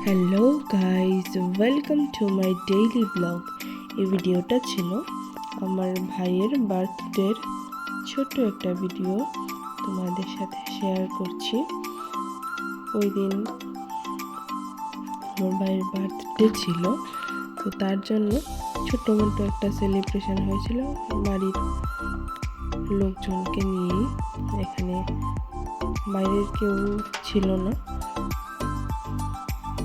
Hello guys, welcome to my daily blog. এই ভিডিওটা ছিল আমার ভাইয়ের বার্থডের ছোট্ট একটা ভিডিও তোমাদের সাথে শেয়ার করছি। ওই দিন আমার ভাইয়ের বার্থডে ছিল, তো তার জন্য ছোট্ট মোটো একটা সেলিব্রেশন হয়েছিল বাড়ির লোকজনকে নিয়েই। এখানে বাইরের কেউ ছিল না।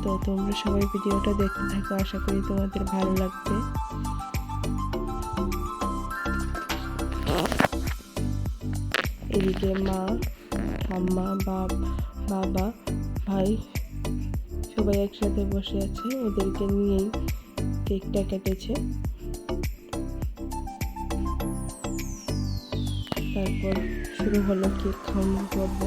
তো তোমরা সবাই ভিডিওটা দেখতে থাকো, আশা করি তোমাদের ভালো লাগবে। এদিকে মা, ঠাম্মা, বাবা, ভাই সবাই একসাথে বসে আছে, ওদেরকে নিয়েই কেকটা কেটেছে। তারপর শুরু হলো কেক খাওয়ানো পর্ব।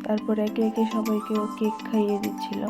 তারপর একে একে সবাইকে ও কেক খাইয়ে দিচ্ছিল।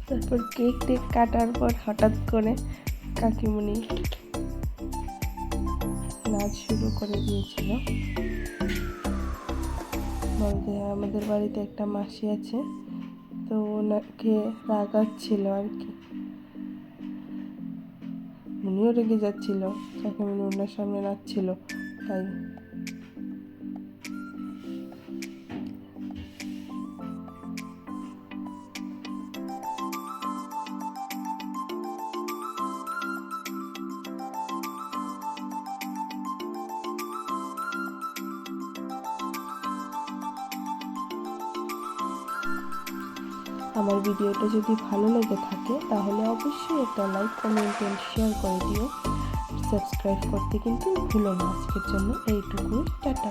তারপর কেক কাটার পর হঠাৎ করে কাকিমণি নাচ শুরু করে দিয়েছিল। বলতে আমাদের বাড়িতে একটা মাসি আছে, তো ওনাকে রাগাচ্ছিল আর কি। উনিও রেগে যাচ্ছিল, কাকিমণি ওনার সামনে নাচছিল, তাই আমার ভিডিওটা যদি ভালো লেগে থাকে তাহলে অবশ্যই একটা লাইক, কমেন্ট এন্ড শেয়ার করে দিও। সাবস্ক্রাইব করতে কিন্তু ভুলো না। আজকের জন্য এইটুকুই, টাটা।